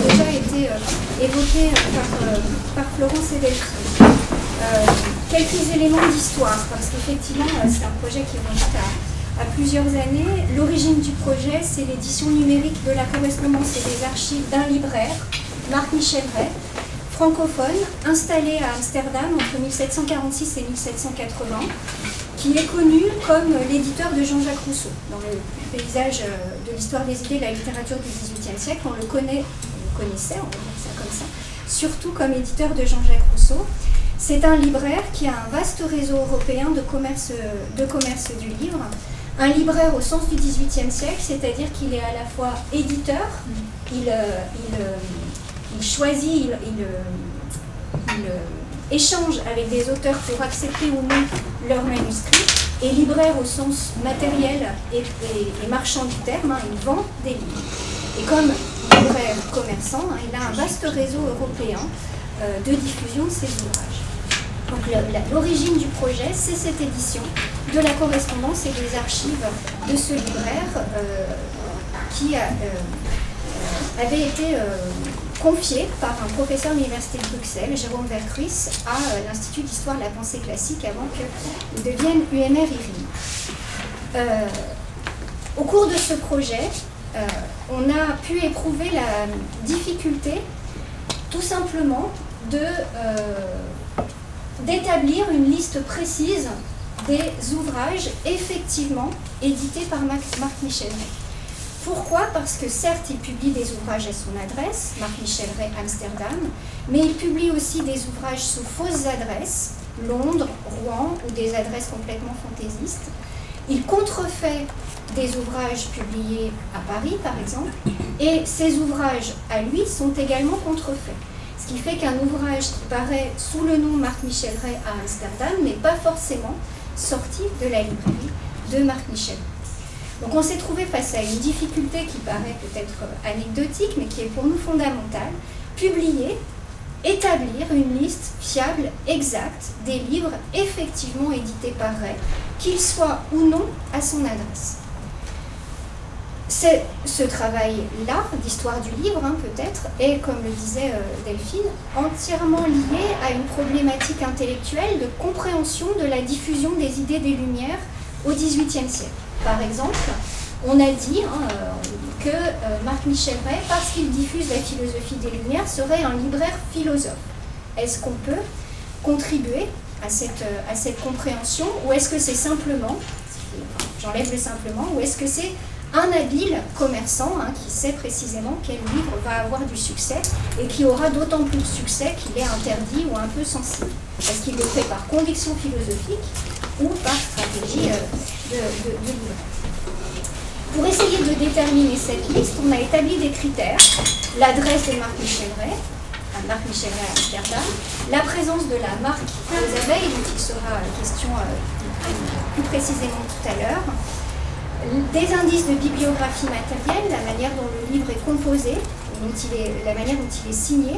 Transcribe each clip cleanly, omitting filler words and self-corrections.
déjà été évoqués par Florence et Delphine. Quelques éléments d'histoire, parce qu'effectivement, c'est un projet qui remonte à plusieurs années. L'origine du projet, c'est l'édition numérique de la correspondance et des archives d'un libraire, Marc-Michel Rey, francophone, installé à Amsterdam entre 1746 et 1780, qui est connu comme l'éditeur de Jean-Jacques Rousseau. Dans le paysage de l'histoire des idées de la littérature du XVIIIe siècle, on le connaissait, on va dire ça comme ça, surtout comme éditeur de Jean-Jacques Rousseau. C'est un libraire qui a un vaste réseau européen de commerce du livre. Un libraire au sens du XVIIIe siècle, c'est-à-dire qu'il est à la fois éditeur, il choisit, il échange avec des auteurs pour accepter ou non leurs manuscrits, et libraire au sens matériel et marchand du terme, il vend des livres. Et comme libraire commerçant, il a un vaste réseau européen de diffusion de ses ouvrages. Donc l'origine du projet, c'est cette édition de la correspondance et des archives de ce libraire qui avait été confié par un professeur de l'Université de Bruxelles, Jérôme Vercruys, à l'Institut d'Histoire de la Pensée Classique avant qu'il devienne UMR IRIM. Au cours de ce projet, on a pu éprouver la difficulté tout simplement d'établir une liste précise des ouvrages effectivement édités par Marc-Michel Rey. Pourquoi? Parce que certes, il publie des ouvrages à son adresse, Marc-Michel Rey, Amsterdam, mais il publie aussi des ouvrages sous fausses adresses, Londres, Rouen, ou des adresses complètement fantaisistes. Il contrefait des ouvrages publiés à Paris, par exemple, et ces ouvrages, à lui, sont également contrefaits. Ce qui fait qu'un ouvrage qui paraît sous le nom Marc-Michel Rey à Amsterdam n'est pas forcément sorti de la librairie de Marc-Michel. Donc on s'est trouvé face à une difficulté qui paraît peut-être anecdotique, mais qui est pour nous fondamentale: établir une liste fiable, exacte, des livres effectivement édités par Rey, qu'ils soient ou non à son adresse. Ce travail-là, d'histoire du livre peut-être, est, comme le disait Delphine, entièrement lié à une problématique intellectuelle de compréhension de la diffusion des idées des Lumières au XVIIIe siècle. Par exemple, on a dit que Marc-Michel Rey, parce qu'il diffuse la philosophie des Lumières, serait un libraire philosophe. Est-ce qu'on peut contribuer à cette compréhension, ou est-ce que c'est simplement, j'enlève le simplement, ou est-ce que c'est un habile commerçant qui sait précisément quel livre va avoir du succès et qui aura d'autant plus de succès qu'il est interdit ou un peu sensible? Est-ce qu'il le fait par conviction philosophique ou par stratégie de livre? Pour essayer de déterminer cette liste, on a établi des critères: l'adresse de Marc-Michel Rey, à Amsterdam, la présence de la marque aux abeilles, dont il sera question plus précisément tout à l'heure, des indices de bibliographie matérielle, la manière dont le livre est composé, la manière dont il est signé,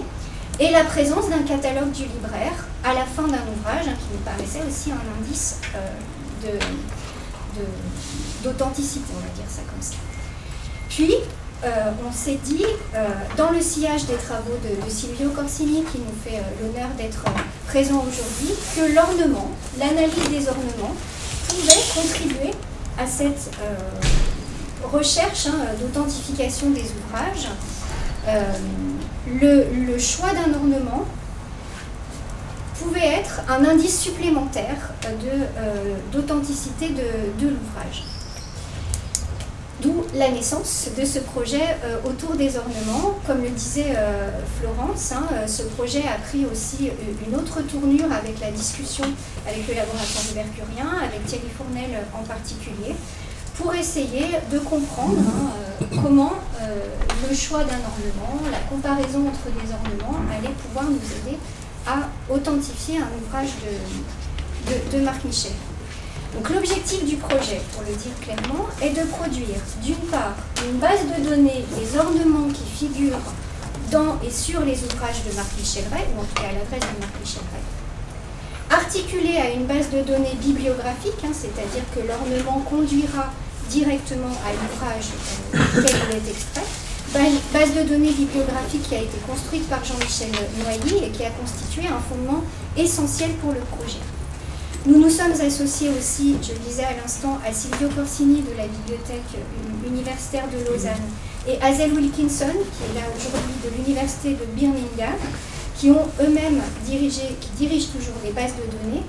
et la présence d'un catalogue du libraire à la fin d'un ouvrage, qui nous paraissait aussi un indice d'authenticité, on va dire ça comme ça. Puis, on s'est dit, dans le sillage des travaux de Silvio Corsini, qui nous fait l'honneur d'être présent aujourd'hui, que l'ornement, l'analyse des ornements, pouvait contribuer à cette recherche d'authentification des ouvrages. Le choix d'un ornement pouvait être un indice supplémentaire d'authenticité de l'ouvrage. D'où la naissance de ce projet autour des ornements. Comme le disait Florence, ce projet a pris aussi une autre tournure avec la discussion avec le laboratoire du Mercurien, avec Thierry Fournel en particulier, pour essayer de comprendre comment le choix d'un ornement, la comparaison entre des ornements allait pouvoir nous aider à authentifier un ouvrage de Marc-Michel. Donc l'objectif du projet, pour le dire clairement, est de produire d'une part une base de données des ornements qui figurent dans et sur les ouvrages de Marc-Michel Rey, ou en tout cas à l'adresse de Marc-Michel Rey, articulée à une base de données bibliographique, c'est-à-dire que l'ornement conduira directement à l'ouvrage duquel il est extrait, base de données bibliographique qui a été construite par Jean-Michel Noilly et qui a constitué un fondement essentiel pour le projet. Nous nous sommes associés aussi, je le disais à l'instant, à Silvio Corsini de la bibliothèque universitaire de Lausanne et Hazel Wilkinson, qui est là aujourd'hui de l'université de Birmingham, qui ont eux-mêmes dirigent toujours des bases de données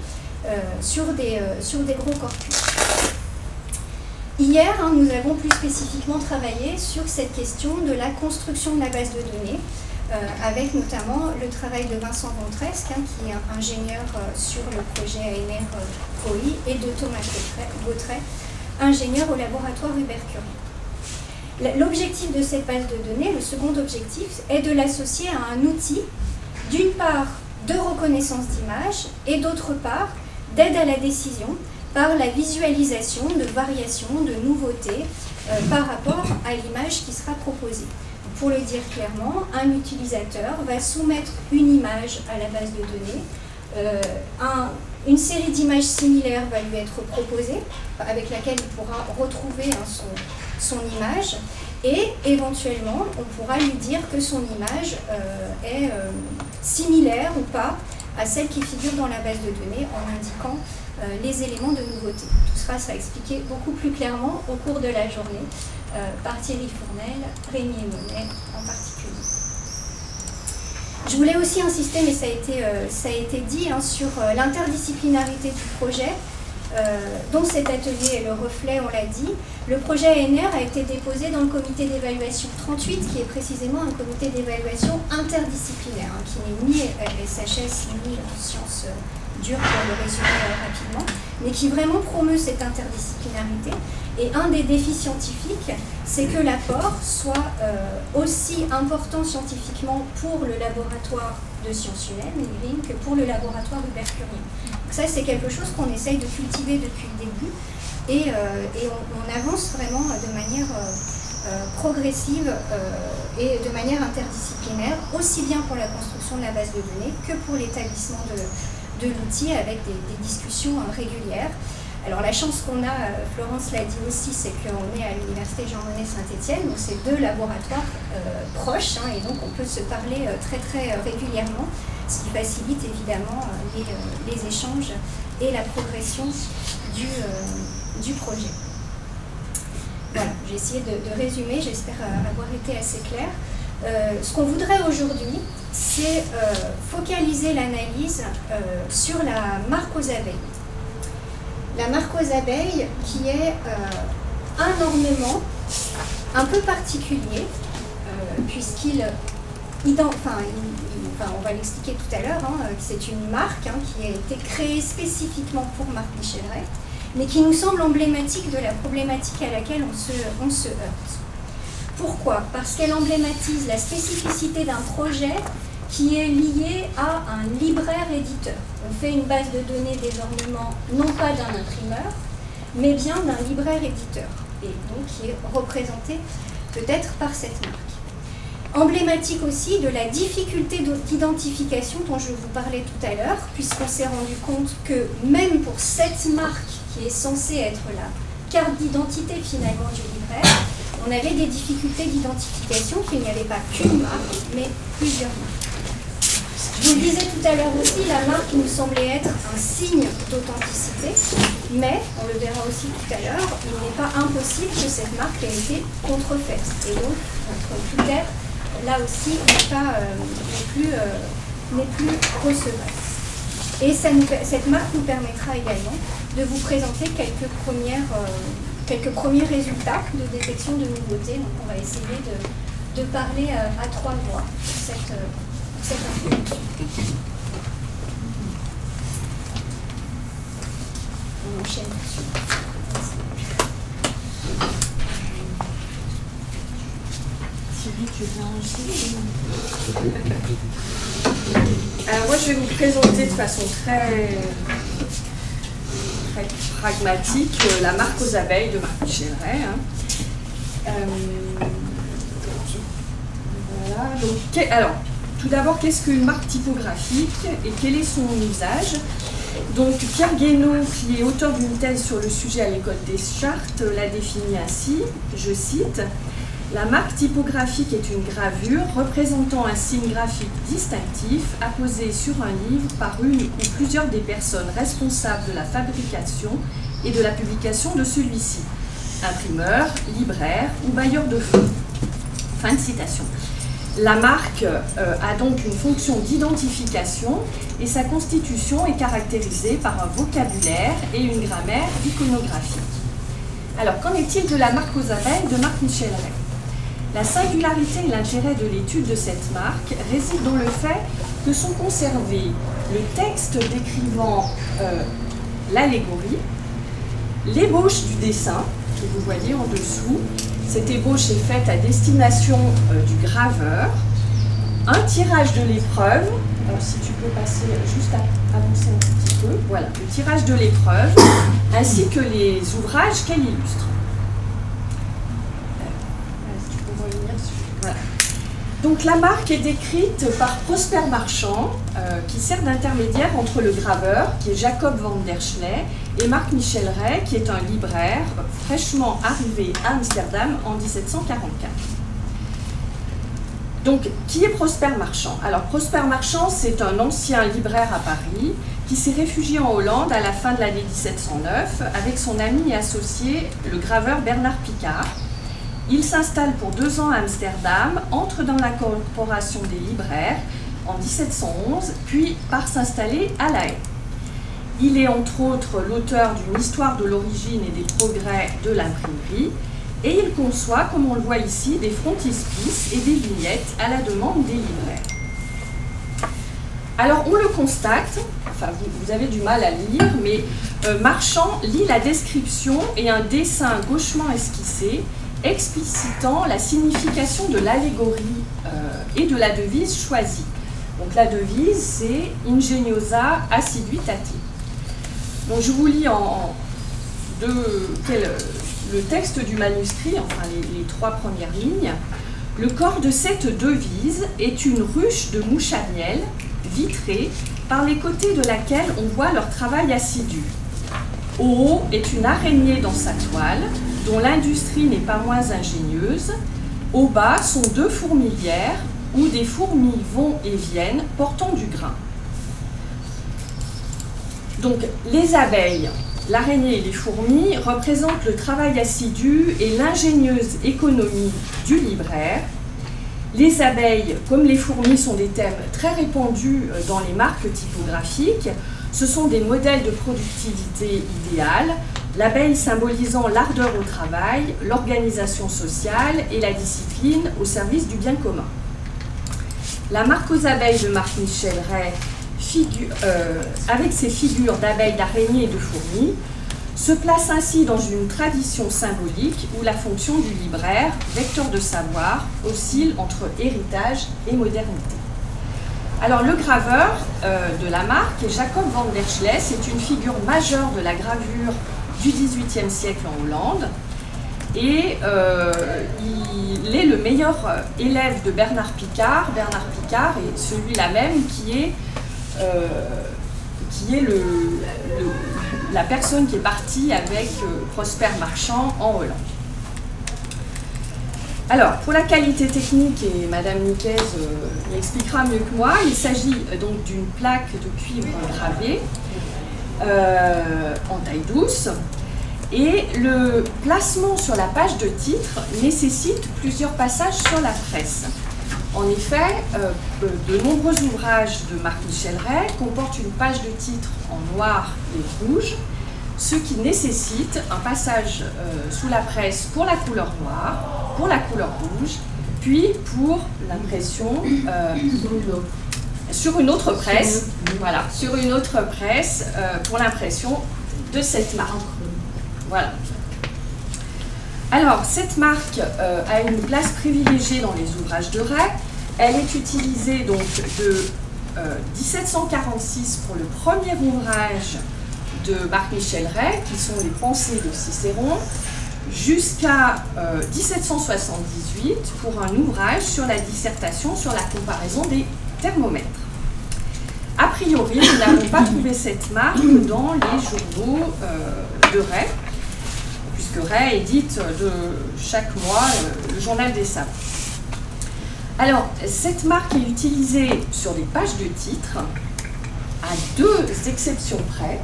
sur des gros corpus. Hier, nous avons plus spécifiquement travaillé sur cette question de la construction de la base de données, avec notamment le travail de Vincent Ventresque, qui est ingénieur sur le projet ANR POI, et de Thomas Gautret, ingénieur au laboratoire Hubert-Curie. L'objectif de cette base de données, le second objectif, est de l'associer à un outil, d'une part de reconnaissance d'images et d'autre part d'aide à la décision par la visualisation de variations, de nouveautés par rapport à l'image qui sera proposée. Pour le dire clairement, un utilisateur va soumettre une image à la base de données, une série d'images similaires va lui être proposée, avec laquelle il pourra retrouver son image, et éventuellement, on pourra lui dire que son image est similaire ou pas à celle qui figure dans la base de données en indiquant les éléments de nouveauté. Tout cela sera expliqué beaucoup plus clairement au cours de la journée par Thierry Fournel, Rémi Monet en particulier. Je voulais aussi insister, mais ça a été dit, sur l'interdisciplinarité du projet, dont cet atelier est le reflet, on l'a dit. Le projet ANR a été déposé dans le comité d'évaluation 38, qui est précisément un comité d'évaluation interdisciplinaire, qui n'est ni SHS ni sciences dures, pour le résumer rapidement, mais qui vraiment promeut cette interdisciplinarité. Et un des défis scientifiques, c'est que l'apport soit aussi important scientifiquement pour le laboratoire de sciences humaines, l'IRIN, que pour le laboratoire Hubert-Curie. Donc ça, c'est quelque chose qu'on essaye de cultiver depuis le début, et on avance vraiment de manière progressive et de manière interdisciplinaire, aussi bien pour la construction de la base de données que pour l'établissement de l'outil avec des discussions régulières. Alors la chance qu'on a, Florence l'a dit aussi, c'est qu'on est à l'université Jean Monnet Saint-Étienne, donc c'est deux laboratoires proches, et donc on peut se parler très très régulièrement, ce qui facilite évidemment les échanges et la progression du projet. Voilà, j'ai essayé de résumer, j'espère avoir été assez clair. Ce qu'on voudrait aujourd'hui, c'est focaliser l'analyse sur la marque aux abeilles. La marque aux abeilles qui est un ornement un peu particulier, puisqu'il, on va l'expliquer tout à l'heure, c'est une marque qui a été créée spécifiquement pour Marc Michel-Ray, mais qui nous semble emblématique de la problématique à laquelle on se heurte. Pourquoi? Parce qu'elle emblématise la spécificité d'un projet qui est lié à un libraire-éditeur. On fait une base de données des ornements, non pas d'un imprimeur, mais bien d'un libraire-éditeur, et donc qui est représenté peut-être par cette marque. Emblématique aussi de la difficulté d'identification dont je vous parlais tout à l'heure, puisqu'on s'est rendu compte que même pour cette marque qui est censée être la carte d'identité finalement du libraire, on avait des difficultés d'identification, qu'il n'y avait pas qu'une marque, mais plusieurs marques. Je vous le disais tout à l'heure aussi, la marque nous semblait être un signe d'authenticité, mais, on le verra aussi tout à l'heure, il n'est pas impossible que cette marque ait été contrefaite. Et donc, notre critère, là aussi, n'est plus recevable. Et cette marque nous permettra également de vous présenter quelques premiers résultats de détection de nouveautés. Donc, on va essayer de parler à trois voix pour cette introduction. On enchaîne dessus. Sylvie, tu veux bien enchaîner? Alors moi, je vais vous présenter de façon très pragmatique la marque aux abeilles de Marc Michel-Ray. Voilà. Donc, alors, tout d'abord, qu'est-ce qu'une marque typographique et quel est son usage? Donc, Pierre Guénaud, qui est auteur d'une thèse sur le sujet à l'école des Chartes, l'a définit ainsi, je cite: La marque typographique est une gravure représentant un signe graphique distinctif apposé sur un livre par une ou plusieurs des personnes responsables de la fabrication et de la publication de celui-ci. Imprimeur, libraire ou bailleur de fonds. Fin de citation. La marque a donc une fonction d'identification et sa constitution est caractérisée par un vocabulaire et une grammaire iconographique. Alors, qu'en est-il de la marque aux abeilles de Marc Michel Rey? La singularité et l'intérêt de l'étude de cette marque réside dans le fait que sont conservés le texte décrivant l'allégorie, l'ébauche du dessin, que vous voyez en dessous. Cette ébauche est faite à destination du graveur, un tirage de l'épreuve, si tu peux passer juste à avancer un petit peu, voilà, le tirage de l'épreuve, ainsi que les ouvrages qu'elle illustre. Tu peux revenir sur... Voilà. Donc la marque est décrite par Prosper Marchand, qui sert d'intermédiaire entre le graveur, qui est Jacob van der Schnee, et Marc Michel Rey, qui est un libraire fraîchement arrivé à Amsterdam en 1744. Donc, qui est Prosper Marchand? Alors, Prosper Marchand, c'est un ancien libraire à Paris qui s'est réfugié en Hollande à la fin de l'année 1709 avec son ami et associé, le graveur Bernard Picard. Il s'installe pour 2 ans à Amsterdam, entre dans la corporation des libraires en 1711, puis part s'installer à La Haye. Il est entre autres l'auteur d'une histoire de l'origine et des progrès de l'imprimerie, et il conçoit, comme on le voit ici, des frontispices et des vignettes à la demande des libraires. Alors on le constate, enfin vous avez du mal à lire, mais Marchand lit la description et un dessin gauchement esquissé explicitant la signification de l'allégorie et de la devise choisie. Donc la devise, c'est Ingeniosa assiduitati. Donc je vous lis le texte du manuscrit, enfin les 3 premières lignes. Le corps de cette devise est une ruche de mouches à miel, vitrée, par les côtés de laquelle on voit leur travail assidu. Au haut est une araignée dans sa toile, dont l'industrie n'est pas moins ingénieuse. Au bas sont 2 fourmilières, où des fourmis vont et viennent, portant du grain. Donc, les abeilles, l'araignée et les fourmis représentent le travail assidu et l'ingénieuse économie du libraire. Les abeilles, comme les fourmis, sont des thèmes très répandus dans les marques typographiques. Ce sont des modèles de productivité idéale, l'abeille symbolisant l'ardeur au travail, l'organisation sociale et la discipline au service du bien commun. La marque aux abeilles de Marc Michel Rey, avec ses figures d'abeilles, d'araignées et de fourmis, se place ainsi dans une tradition symbolique où la fonction du libraire, vecteur de savoir, oscille entre héritage et modernité. Alors le graveur de la marque est Jacob van der Schnee, c'est une figure majeure de la gravure du XVIIIe siècle en Hollande, et il est le meilleur élève de Bernard Picard. Bernard Picard est celui-là même qui est la personne qui est partie avec Prosper Marchand en Hollande. Alors, pour la qualité technique, et Madame Nicaise l'expliquera mieux que moi, il s'agit donc d'une plaque de cuivre gravée en taille douce, et le placement sur la page de titre nécessite plusieurs passages sur la presse. En effet, de nombreux ouvrages de Marc Michel Rey comportent une page de titre en noir et rouge, ce qui nécessite un passage sous la presse pour la couleur noire, pour la couleur rouge, puis pour l'impression sur une autre presse, voilà, sur une autre presse pour l'impression de cette marque. Voilà. Alors, cette marque a une place privilégiée dans les ouvrages de Rey. Elle est utilisée donc de 1746 pour le premier ouvrage de Marc Michel Rey, qui sont les Pensées de Cicéron, jusqu'à 1778 pour un ouvrage sur la dissertation sur la comparaison des thermomètres. A priori, nous n'avons pas trouvé cette marque dans les journaux de Rey, puisque Bousqueret édite de chaque mois le journal des savants. Alors, cette marque est utilisée sur des pages de titres, à 2 exceptions près,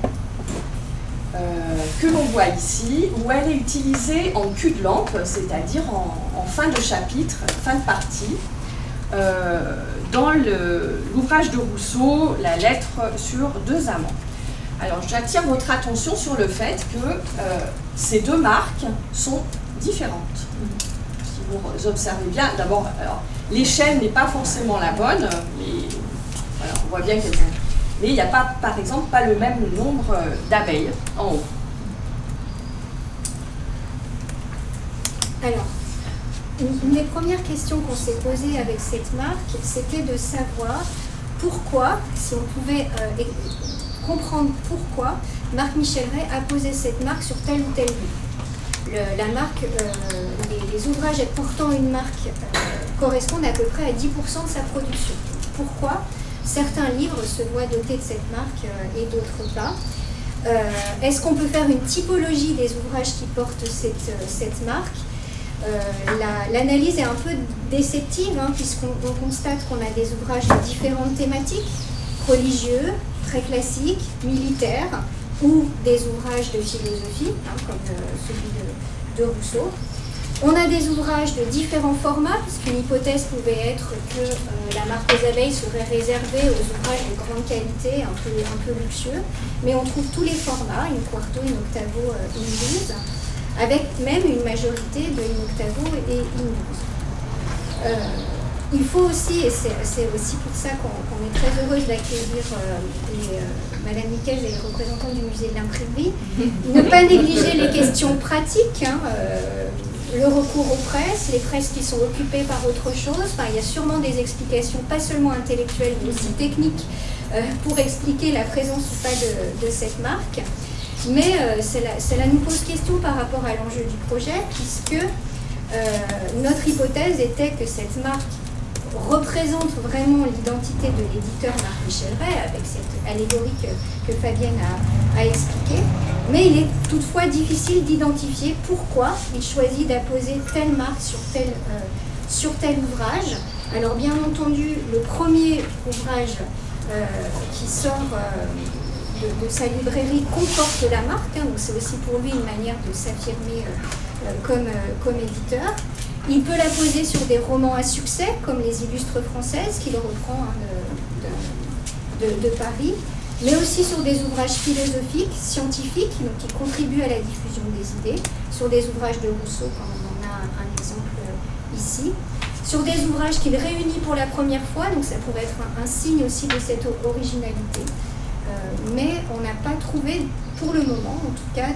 que l'on voit ici, où elle est utilisée en cul de lampe, c'est-à-dire en fin de chapitre, fin de partie, dans l'ouvrage de Rousseau, La lettre sur 2 amants. Alors, j'attire votre attention sur le fait que ces 2 marques sont différentes. Si vous observez bien, d'abord, l'échelle n'est pas forcément la bonne, mais voilà, on voit bien qu'elles ont. Mais il n'y a pas, par exemple, pas le même nombre d'abeilles en haut. Alors, une des premières questions qu'on s'est posées avec cette marque, c'était de savoir pourquoi, si on pouvait comprendre pourquoi, Marc Michel-Rey a posé cette marque sur tel ou tel livre. La marque, les ouvrages portant une marque correspondent à peu près à 10% de sa production. Pourquoi certains livres se voient dotés de cette marque et d'autres pas? Est-ce qu'on peut faire une typologie des ouvrages qui portent cette marque? L'analyse est un peu déceptive, hein, puisqu'on constate qu'on a des ouvrages de différentes thématiques, religieux, très classiques, militaires, ou des ouvrages de philosophie, hein, comme celui de Rousseau. On a des ouvrages de différents formats, puisqu'une hypothèse pouvait être que la marque aux abeilles serait réservée aux ouvrages de grande qualité, un peu luxueux, mais on trouve tous les formats, une quarto, une octavo, une 12, avec même une majorité de une octavo et une 12. Il faut aussi, et c'est aussi pour ça qu'on est très heureuse d'accueillir Madame Niquez et les représentants du musée de l'imprimerie, ne pas négliger les questions pratiques, hein, le recours aux presses, les presses qui sont occupées par autre chose. Enfin, il y a sûrement des explications, pas seulement intellectuelles, mais aussi techniques, pour expliquer la présence ou pas de cette marque. Mais cela nous pose question par rapport à l'enjeu du projet, puisque notre hypothèse était que cette marque représente vraiment l'identité de l'éditeur Marc Michel-Rey, avec cette allégorie que Fabienne a expliquée. Mais il est toutefois difficile d'identifier pourquoi il choisit d'apposer telle marque sur tel ouvrage. Alors bien entendu, le premier ouvrage qui sort de sa librairie comporte la marque, hein, donc c'est aussi pour lui une manière de s'affirmer comme éditeur. Il peut la poser sur des romans à succès, comme Les Illustres Françaises, qu'il reprend de Paris, mais aussi sur des ouvrages philosophiques, scientifiques, donc qui contribuent à la diffusion des idées, sur des ouvrages de Rousseau, comme on en a un exemple ici, sur des ouvrages qu'il réunit pour la première fois, donc ça pourrait être un signe aussi de cette originalité. Mais on n'a pas trouvé, pour le moment en tout cas,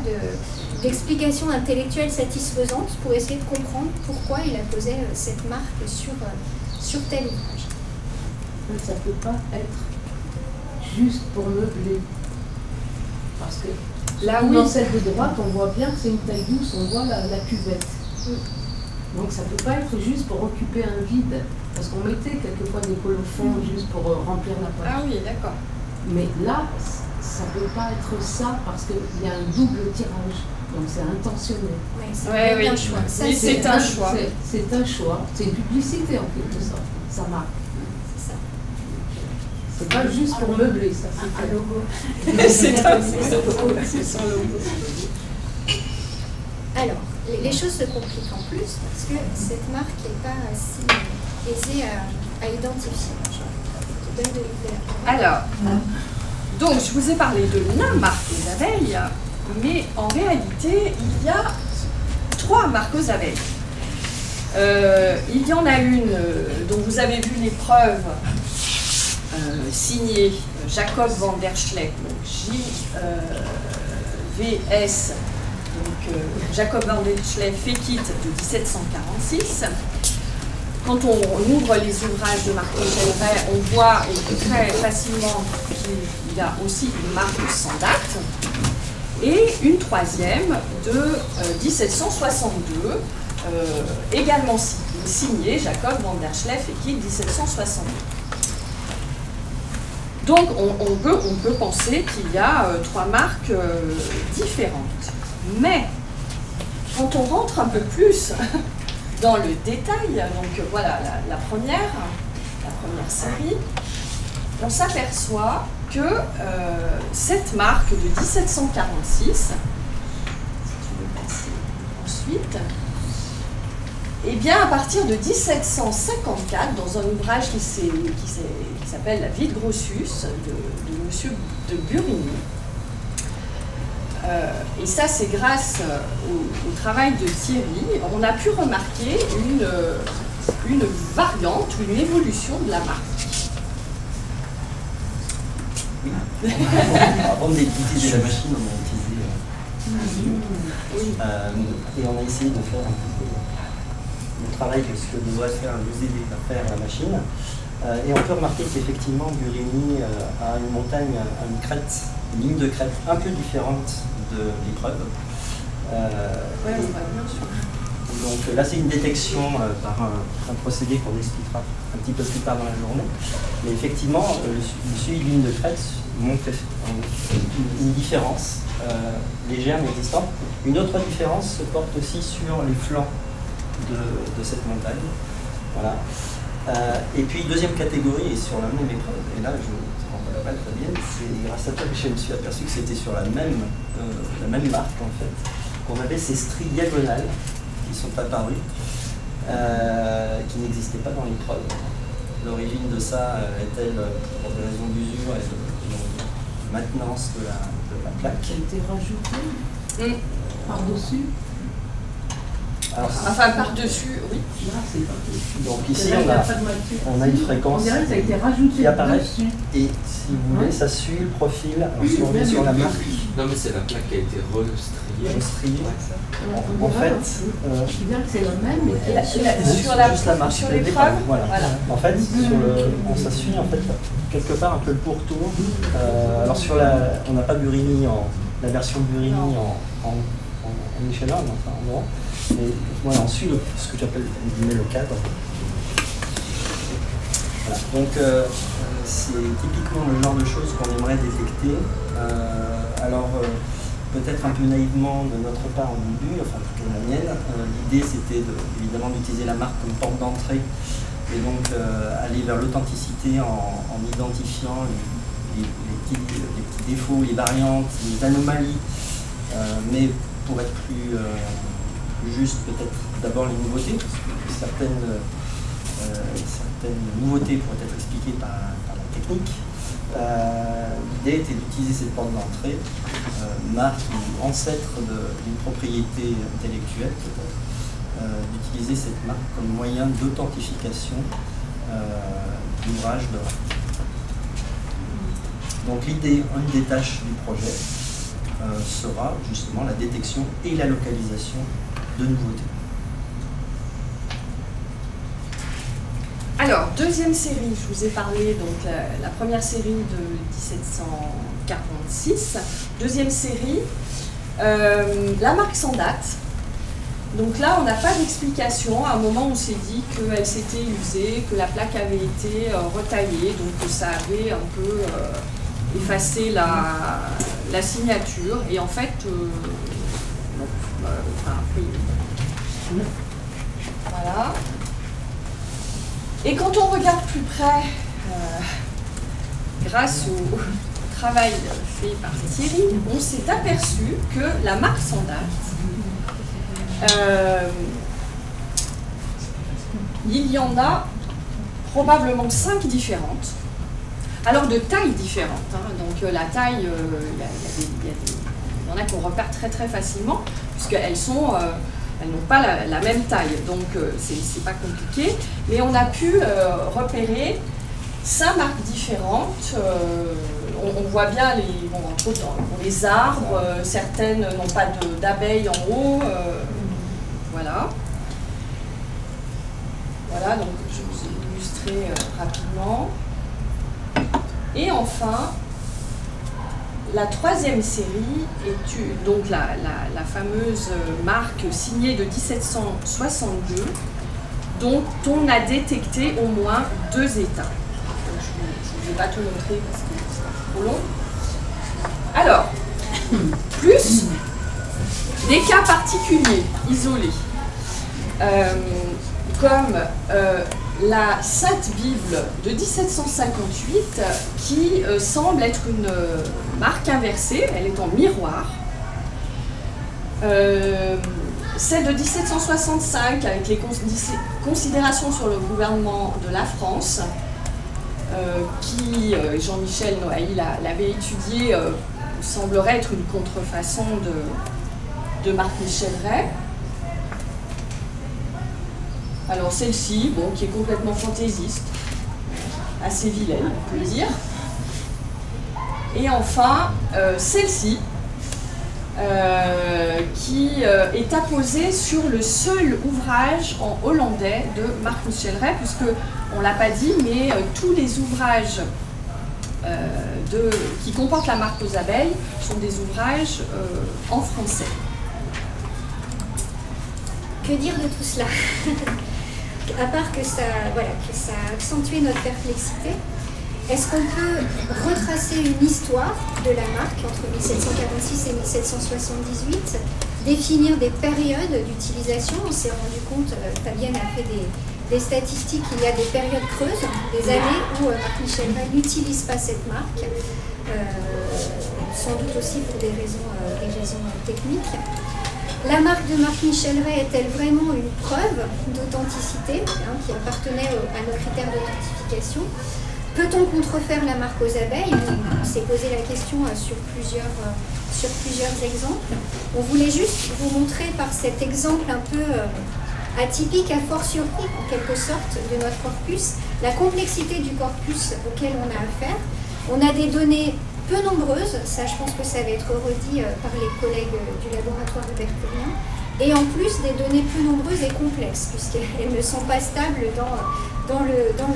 d'explication intellectuelle satisfaisante pour essayer de comprendre pourquoi il a posé cette marque sur tel ouvrage. Ça ne peut pas être juste pour meubler. Parce que là, dans celle de droite, on voit bien que c'est une taille douce, on voit la cuvette. Donc ça ne peut pas être juste pour occuper un vide. Parce qu'on mettait quelquefois des colophons juste pour remplir la page. Ah oui, d'accord. Mais là, ça ne peut pas être ça parce qu'il y a un double tirage. Donc c'est intentionnel. Oui, c'est un choix. C'est un choix. C'est un choix. C'est une publicité en quelque sorte. Ça marque. C'est ça. C'est pas juste pour meubler, ça. C'est un logo. C'est son logo. Alors, les choses se compliquent en plus parce que cette marque n'est pas si aisée à identifier. Je donne de l'idée. Alors, donc je vous ai parlé de la marque aux abeilles, mais en réalité, il y a 3 marques aux abeilles. Il y en a une dont vous avez vu les preuves signée Jacob van der Schleck, donc JVS, donc Jacob van der Schleck Fekit de 1746. Quand on ouvre les ouvrages de Marc Michel-Rey, on voit très facilement qu'il y a aussi une marque sans date. Et une troisième de 1762, également signée Jacob van der Schleck Fekit 1762. Donc on peut penser qu'il y a 3 marques différentes. Mais quand on rentre un peu plus dans le détail, donc voilà la première série, on s'aperçoit que cette marque de 1746, si tu veux passer ensuite, eh bien à partir de 1754, dans un ouvrage qui s'appelle La vie de Grotius de Monsieur de Burigny, et ça c'est grâce au travail de Thierry, on a pu remarquer une variante, une évolution de la marque. Oui. Avant d'utiliser la machine, on a utilisé et on a essayé de faire un peu le travail que ce que devrait faire nous aider à faire la machine. Et on peut remarquer qu'effectivement Burigny a une montagne, une crête, une ligne de crête un peu différente de l'épreuve. Donc là c'est une détection par un procédé qu'on expliquera un petit peu plus tard dans la journée. Mais effectivement, le suivi de ligne de crête montre une différence légère mais existante. Une autre différence se porte aussi sur les flancs de cette montagne. Voilà. Et puis deuxième catégorie, et sur la même épreuve, et là je ne me rappelle pas très bien, c'est grâce à toi que je me suis aperçu que c'était sur la même marque en fait, qu'on avait ces stries diagonales qui sont apparues, qui n'existaient pas dans l'épreuve. L'origine de ça est-elle pour des raisons d'usure et de maintenance de la plaque? Qui a été rajoutée par-dessus. Enfin, par-dessus, oui. Là, c'est par-dessus. Donc ici, on a une fréquence on dirait que ça a été rajouté qui apparaît. dessus. Et si vous voulez, ça suit le profil. Alors, si on revient sur la marque. Non, mais c'est la plaque qui a été restriée. En fait, je dirais que c'est la même, mais sur la marque, sur l'épreuve. Voilà. En fait, ça suit en fait quelque part un peu le pourtour. Alors on n'a pas Burigny la version Burigny en Michelin, enfin en droit. Et voilà, on suit ce que j'appelle le cadre. Voilà. Donc c'est typiquement le genre de choses qu'on aimerait détecter. Alors peut-être un peu naïvement de notre part au début, enfin en tout cas la mienne, l'idée c'était évidemment d'utiliser la marque comme porte d'entrée et donc aller vers l'authenticité en identifiant les petits défauts, les variantes, les anomalies, mais pour être plus juste peut-être d'abord les nouveautés, parce que certaines nouveautés pourraient être expliquées par la technique. L'idée était d'utiliser cette porte d'entrée, marque ou ancêtre d'une propriété intellectuelle peut-être, d'utiliser cette marque comme moyen d'authentification d'ouvrages d'art. Donc l'idée, une des tâches du projet, sera justement la détection et la localisation de nouveautés. Alors, deuxième série, je vous ai parlé, donc la première série de 1746. Deuxième série, la marque sans date. Donc là, on n'a pas d'explication. À un moment, on s'est dit qu'elle s'était usée, que la plaque avait été retaillée, donc que ça avait un peu effacé la signature. Et en fait, voilà. Et quand on regarde plus près, grâce au travail fait par Thierry, on s'est aperçu que la marque sans date, il y en a probablement 5 différentes, alors de tailles différentes. Hein. Donc la taille, il y en a qu'on repère très très facilement, puisqu'elles sont... elles n'ont pas la même taille, donc c'est pas compliqué. Mais on a pu repérer 5 marques différentes. On voit bien, entre autres, pour les arbres, certaines n'ont pas d'abeilles en haut. Voilà. Voilà, donc je vous ai illustré rapidement. Et enfin, la troisième série est donc la fameuse marque signée de 1762, dont on a détecté au moins 2 états. Je ne vais pas tout montrer parce que c'est trop long. Alors, plus des cas particuliers, isolés, comme la Sainte Bible de 1758, qui semble être une marque inversée, elle est en miroir. Celle de 1765, avec les considérations sur le gouvernement de la France, qui, Jean-Michel Noailly l'avait étudié, semblerait être une contrefaçon de Marc Michel-Ray. Alors celle-ci, bon, qui est complètement fantaisiste, assez vilaine, on peut dire. Et enfin, celle-ci, qui est apposée sur le seul ouvrage en hollandais de Marc Michel-Ray, puisque, on ne l'a pas dit, mais tous les ouvrages qui comportent la marque aux abeilles sont des ouvrages en français. Que dire de tout cela? À part que ça a accentué notre perplexité, est-ce qu'on peut retracer une histoire de la marque entre 1746 et 1778, définir des périodes d'utilisation? On s'est rendu compte, Fabienne a fait des statistiques, il y a des périodes creuses, des années où Marc Michel-Ray n'utilise pas cette marque, sans doute aussi pour des raisons techniques. La marque de Marc Michel-Ray est-elle vraiment une preuve d'authenticité, qui appartenait à nos critères d'authentification? Peut-on contrefaire la marque aux abeilles? On s'est posé la question sur plusieurs exemples. On voulait juste vous montrer par cet exemple un peu atypique, a fortiori en quelque sorte, de notre corpus, la complexité du corpus auquel on a affaire. On a des données peu nombreuses, ça je pense que ça va être redit par les collègues du laboratoire de Berthélien, et en plus des données peu nombreuses et complexes, puisqu'elles ne sont pas stables dans le temps.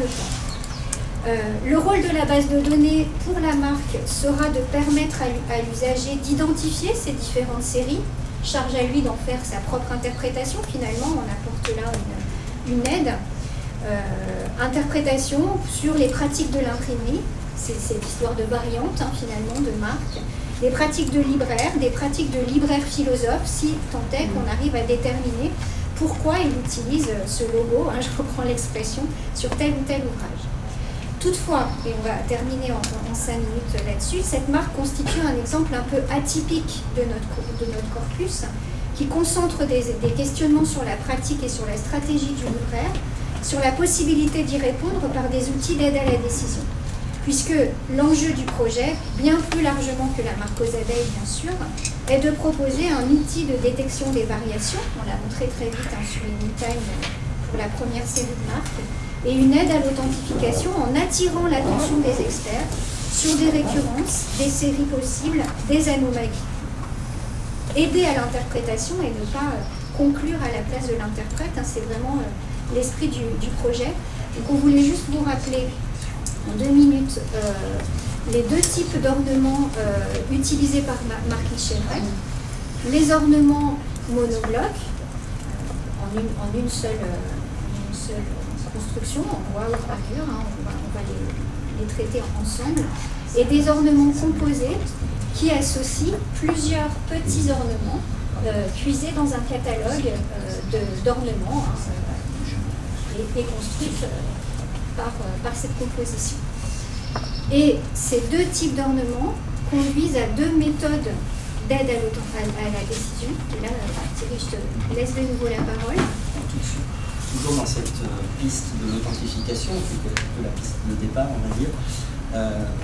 Le rôle de la base de données pour la marque sera de permettre à l'usager d'identifier ces différentes séries, charge à lui d'en faire sa propre interprétation, finalement on apporte là une aide. Interprétation sur les pratiques de l'imprimerie, c'est l'histoire de variantes finalement, de marques, des pratiques de libraire, des pratiques de libraire philosophe, si tant est qu'on arrive à déterminer pourquoi il utilise ce logo, je reprends l'expression, sur tel ou tel ouvrage. Toutefois, et on va terminer en 5 minutes là-dessus, cette marque constitue un exemple un peu atypique de notre corpus, qui concentre des questionnements sur la pratique et sur la stratégie du libraire, sur la possibilité d'y répondre par des outils d'aide à la décision. Puisque l'enjeu du projet, bien plus largement que la marque aux abeilles bien sûr, est de proposer un outil de détection des variations, on l'a montré très vite sur les Newtime pour la première série de marques, et une aide à l'authentification en attirant l'attention des experts sur des récurrences, des séries possibles, des anomalies. Aider à l'interprétation et ne pas conclure à la place de l'interprète, c'est vraiment l'esprit du projet. Donc on voulait juste vous rappeler en 2 minutes les 2 types d'ornements utilisés par Marc Michel-Ray. Les ornements monoblocs, en une seule construction, en bois ou gravure, on va les traiter ensemble, et des ornements composés qui associent plusieurs petits ornements puisés dans un catalogue d'ornements et construits par cette composition. Et ces 2 types d'ornements conduisent à 2 méthodes d'aide à la décision. Et là, Thierry, je te laisse de nouveau la parole. Tout de suite. Toujours dans cette piste de l'authentification, qui est la piste de départ, on va dire,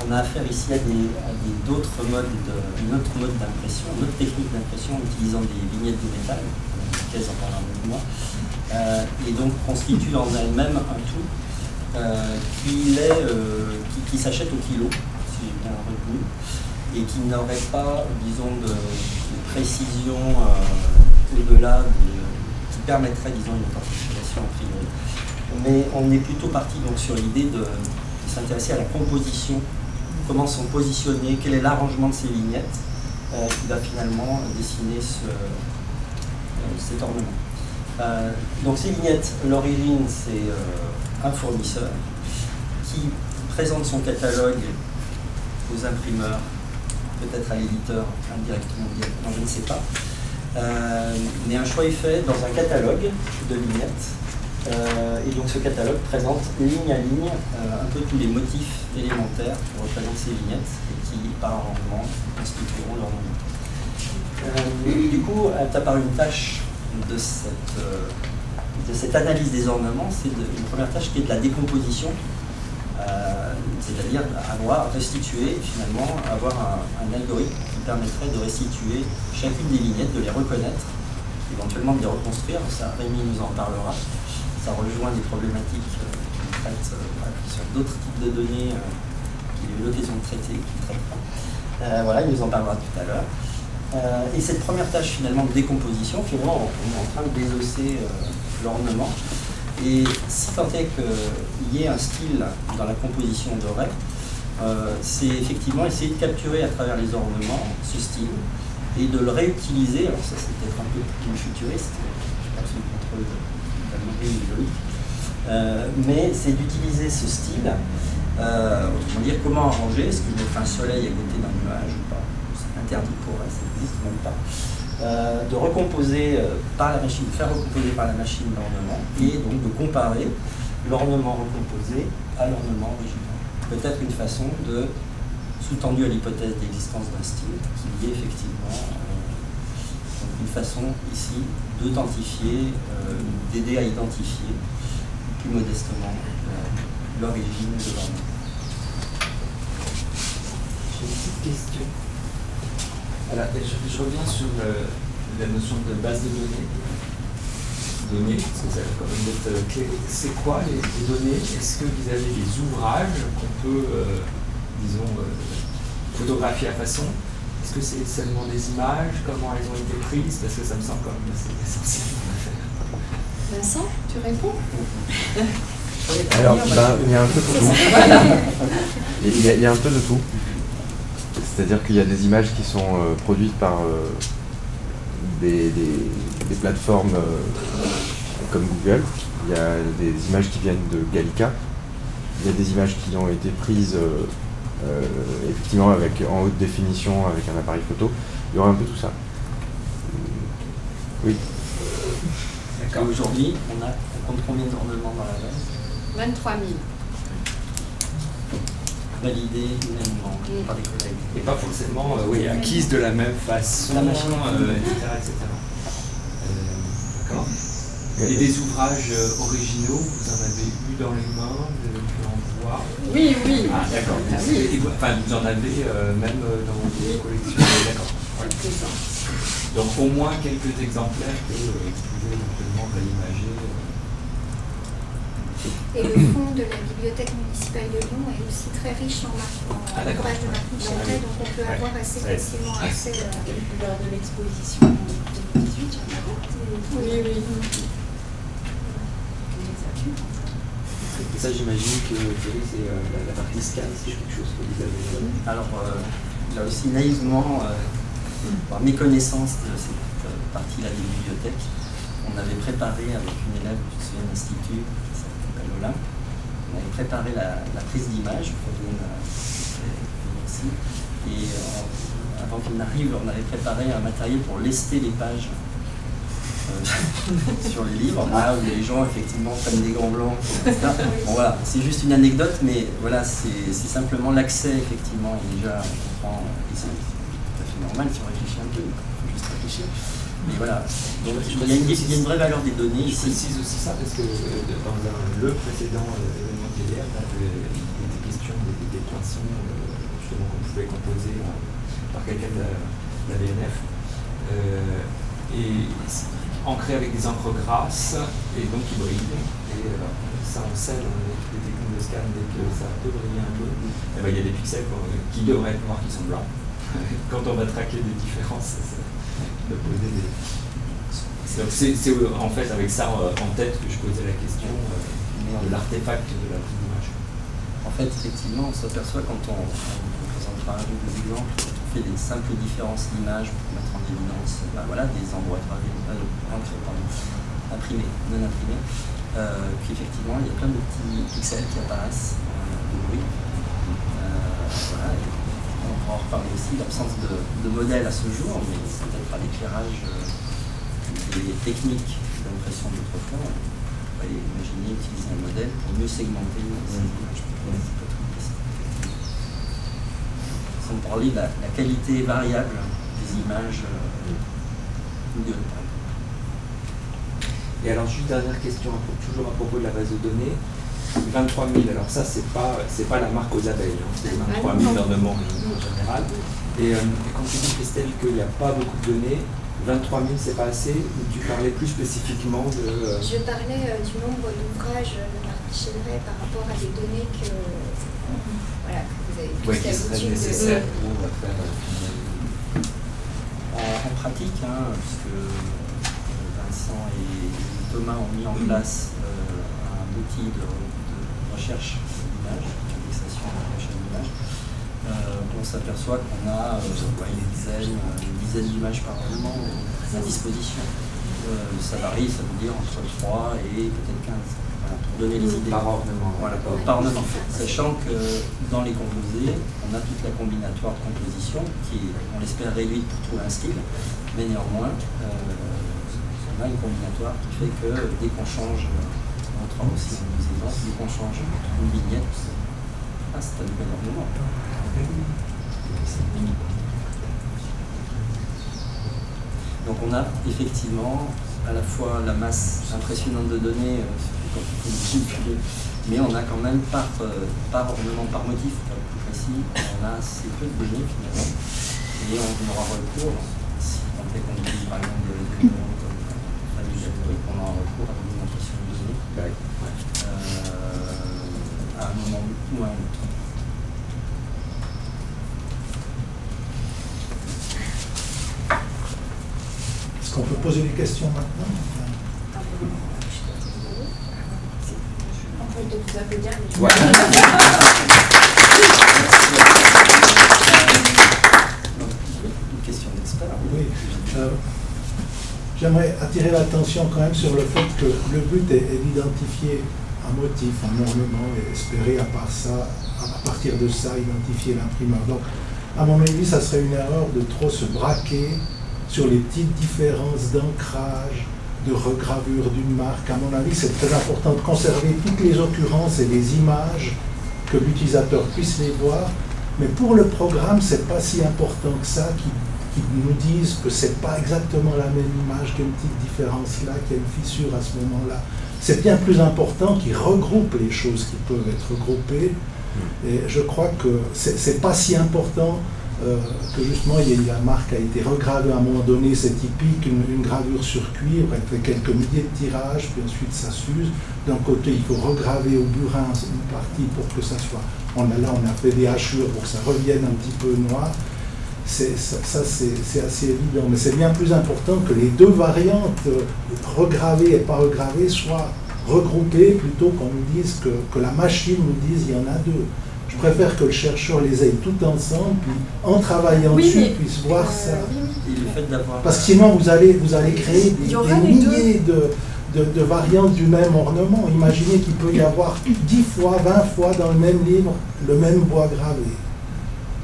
on a affaire ici à d'autres modes, une autre mode d'impression, une autre technique d'impression utilisant des vignettes de métal, qu'elles en parlent avec moi, et donc constitue en elle-même un tout qui s'achète au kilo, si j'ai bien retenu, et qui n'aurait pas, disons, de précision au-delà qui permettrait, disons, une authentification a priori. Mais on est plutôt parti donc sur l'idée de s'intéresser à la composition, comment sont positionnés, quel est l'arrangement de ces vignettes qui va finalement dessiner cet ornement. Donc ces vignettes, l'origine c'est un fournisseur qui présente son catalogue aux imprimeurs, peut-être à l'éditeur indirectement, je ne sais pas, Mais un choix est fait dans un catalogue de vignettes. Et donc ce catalogue présente ligne à ligne un peu tous les motifs élémentaires qui représentent ces vignettes et qui, par arrangement, constitueront l'ornement. Du coup, est apparue une tâche de cette analyse des ornements, c'est une première tâche qui est de la décomposition, c'est-à-dire restituer, finalement, avoir un algorithme qui permettrait de restituer chacune des vignettes, de les reconnaître, éventuellement de les reconstruire. Ça, Rémi nous en parlera. Ça rejoint des problématiques qui traitent sur d'autres types de données qu'il a eu l'occasion de traiter, qu'il ne traite pas. Voilà, il nous en parlera tout à l'heure. Et cette première tâche finalement de décomposition, finalement, on est en train de désosser l'ornement. Et si tant est qu'il y ait un style dans la composition de Ray, c'est effectivement essayer de capturer à travers les ornements ce style et de le réutiliser. Alors ça c'est peut-être un peu plus futuriste, je n'ai pas sous le contrôle mais c'est d'utiliser ce style, on va dire comment arranger, est-ce qu'il mettre un soleil à côté d'un nuage ou pas, c'est interdit pour elle, ça n'existe même pas, de recomposer par la machine, faire recomposer par la machine l'ornement, et donc de comparer l'ornement recomposé à l'ornement original. Peut-être une façon de, sous-tendu à l'hypothèse d'existence d'un style, qu'il y ait effectivement une façon ici d'authentifier, d'aider à identifier plus modestement l'origine de l'ornement. J'ai une petite question. Alors, je reviens sur la notion de base de données. Parce que ça va quand même être clé. C'est quoi les données? Est-ce que vous avez des ouvrages qu'on peut, disons, photographier à façon? Est-ce que c'est seulement des images? Comment elles ont été prises? Parce que ça me semble quand même assez essentiel à faire. Vincent, tu réponds? Alors, il y a un peu de tout. Il y a un peu de tout. C'est-à-dire qu'il y a des images qui sont produites par des plateformes comme Google. Il y a des images qui viennent de Gallica. Il y a des images qui ont été prises effectivement en haute définition avec un appareil photo. Il y aura un peu tout ça. Oui. D'accord. Aujourd'hui, on compte combien d'ornements dans la base? 23 000. Validé unanimement par des collègues. Et pas forcément acquises de la même façon, etc. D'accord. Et des ouvrages originaux, vous en avez eu dans les mains, vous avez pu en voir? Oui. Ah, d'accord. Oui. Enfin, vous en avez même dans vos collections, d'accord. Quelques-uns. Donc au moins quelques exemplaires que vous pouvez éventuellement réimager. Et le fonds de la bibliothèque municipale de Lyon est aussi très riche en ouvrages de Marc Michel, donc on peut avoir assez facilement accès lors de l'exposition en 2018, il y en a beaucoup. Oui. Et ça, j'imagine que c'est la partie scan, c'est quelque chose que vous avez. Alors là aussi naïvement, par méconnaissance de cette partie-là des bibliothèques, on avait préparé avec une élève du institut qui s'appelle Lola, on avait préparé la prise d'image pour aussi. Et avant qu'il n'arrive, on avait préparé un matériel pour lester les pages sur les livres, là où les gens effectivement prennent des gants blancs, etc. Bon voilà, c'est juste une anecdote, mais voilà, c'est simplement l'accès effectivement, et déjà on comprend, c'est tout à fait normal si on réfléchit un peu, il faut juste réfléchir. Mais voilà, donc il y a une vraie valeur des données ici. Je précise aussi ça parce que dans le précédent événement TDR, il y avait des questions, des poinçons justement qu'on pouvait composer par quelqu'un de la BNF. Et ancré avec des encres grasses et donc qui brillent. Et ça, on sait dans les techniques de scan, dès que ça peut briller un peu, il y a des pixels qui devraient être noirs qui sont blancs. Quand on va traquer des différences, de poser des. Donc c'est en fait avec ça en tête que je posais la question de l'artefact de la prise d'image. En fait, effectivement, on s'aperçoit quand on présente par exemple des exemples, quand on fait des simples différences d'images pour mettre en évidence des endroits imprimés, non imprimés, qu'effectivement il y a plein de petits pixels qui apparaissent de bruit. Et on pourra en reparler aussi aussi l'absence de modèle à ce jour, mais peut-être à l'éclairage des techniques d'impression d'autrefois, on va imaginer utiliser un modèle pour mieux segmenter ces images. Sans parler de la qualité variable des images Google. Et alors, juste dernière question, toujours à propos de la base de données. 23 000, alors ça, c'est pas la marque aux abeilles, hein, c'est 23 000 ornements en général. Et quand tu dis, Christelle, qu'il n'y a pas beaucoup de données, 23 000, c'est pas assez, ou tu parlais plus spécifiquement de... Je parlais du nombre d'ouvrages de Marc Picheret par rapport à des données que, voilà, que vous avez plus qui serait nécessaire pour faire... En pratique, hein, puisque Vincent et Thomas ont mis en place un outil de recherche d'images, d'indexation de recherche d'images, on s'aperçoit qu'on a une dizaine d'images par moment à disposition. Ça varie, ça veut dire entre 3 et peut-être 15, voilà, pour donner les idées. Par ornement. Voilà, par ornement. Sachant que dans les composés, on a toute la combinatoire de composition qui est, on l'espère, réduite pour trouver un style, mais néanmoins, on a une combinatoire qui fait que dès qu'on change, on montrera aussi des exemples, dès qu'on change une vignette, c'est un nouvel ornement. Donc on a effectivement à la fois la masse impressionnante de données quand il faut manipuler, mais on a quand même par ornement, par motif, pour être plus précis, on a assez peu de données finalement, et on aura recours, si on fait qu'on utilise par exemple des neurones comme famille algorithmique, on aura recours à l'augmentation de données à un moment ou à un autre. Est-ce qu'on peut poser des questions maintenant? En fait, de vous applaudir. Une question d'expert. Oui. J'aimerais attirer l'attention quand même sur le fait que le but est d'identifier un motif, un ornement, et espérer à partir de ça, identifier l'imprimeur. Donc, à mon avis, ça serait une erreur de trop se braquer sur les petites différences d'ancrage, de regravure d'une marque. À mon avis, c'est très important de conserver toutes les occurrences et les images, que l'utilisateur puisse les voir. Mais pour le programme, c'est pas si important que ça qu'ils nous disent que c'est pas exactement la même image, qu'il y a une petite différence là, qu'il y a une fissure à ce moment-là. C'est bien plus important qu'ils regroupent les choses qui peuvent être regroupées. Et je crois que c'est pas si important que justement la marque a été regravée à un moment donné, c'est typique, une gravure sur cuivre, elle fait quelques milliers de tirages, puis ensuite ça s'use. D'un côté, il faut regraver au burin une partie pour que ça soit... on a fait des hachures pour que ça revienne un petit peu noir. C'est assez évident, mais c'est bien plus important que les deux variantes, regravées et pas regravées, soient regroupées plutôt qu'on nous dise que la machine nous dise il y en a deux. Je préfère que le chercheur les ait toutes ensemble, puis en travaillant dessus, puisse voir ça. Parce que sinon, vous allez créer des milliers de variantes du même ornement. Imaginez qu'il peut y avoir 10 fois, 20 fois dans le même livre, le même bois gravé,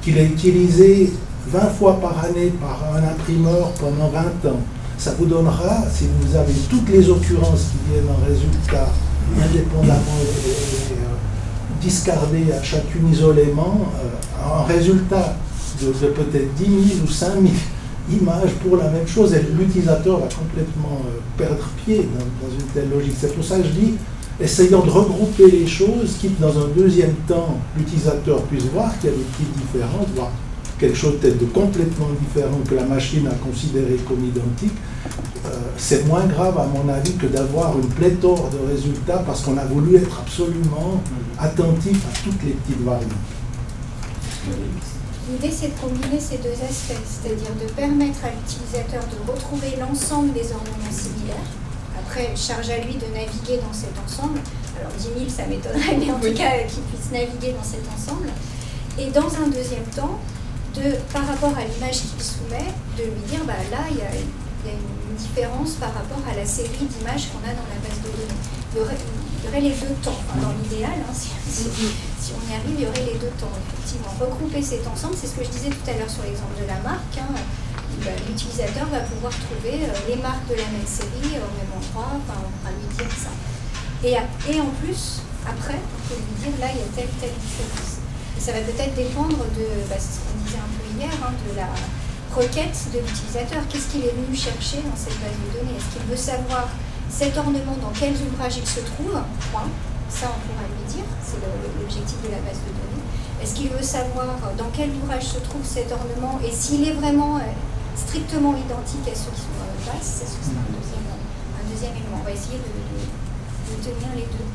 qu'il est utilisé 20 fois par année par un imprimeur pendant 20 ans. Ça vous donnera, si vous avez toutes les occurrences qui viennent en résultat, indépendamment et discardées à chacune isolément, un résultat de peut-être 10 000 ou 5 000 images pour la même chose, et l'utilisateur va complètement perdre pied dans une telle logique. C'est pour ça que je dis, essayons de regrouper les choses, quitte dans un deuxième temps, l'utilisateur puisse voir qu'il y a des petites différences, voire quelque chose peut-être de complètement différent que la machine a considéré comme identique. C'est moins grave, à mon avis, que d'avoir une pléthore de résultats parce qu'on a voulu être absolument attentif à toutes les petites variantes. L'idée, c'est de combiner ces deux aspects, c'est-à-dire de permettre à l'utilisateur de retrouver l'ensemble des ornements similaires. Après, charge à lui de naviguer dans cet ensemble. Alors 10 000, ça m'étonnerait, mais en tout cas, qu'il puisse naviguer dans cet ensemble. Et dans un deuxième temps, par rapport à l'image qu'il soumet, de lui dire, là, il y a y a une différence par rapport à la série d'images qu'on a dans la base de données. Il y aurait les deux temps, enfin, dans l'idéal, hein, si on y arrive, il y aurait les deux temps, effectivement. Regrouper cet ensemble, c'est ce que je disais tout à l'heure sur l'exemple de la marque, hein, l'utilisateur va pouvoir trouver les marques de la même série au même endroit, enfin, on va lui dire ça. Et en plus, après, on peut lui dire, là, il y a telle différence. Et ça va peut-être dépendre de, c'est ce qu'on disait un peu hier, hein, de la requête de l'utilisateur. Qu'est-ce qu'il est venu chercher dans cette base de données? Est-ce qu'il veut savoir cet ornement, dans quels ouvrages il se trouve? Point. Ça, on pourra lui dire, c'est l'objectif de la base de données. Est-ce qu'il veut savoir dans quel ouvrage se trouve cet ornement et s'il est vraiment strictement identique à ceux qui sont dans notre base? Ça, ce sera un deuxième élément. On va essayer de tenir les deux.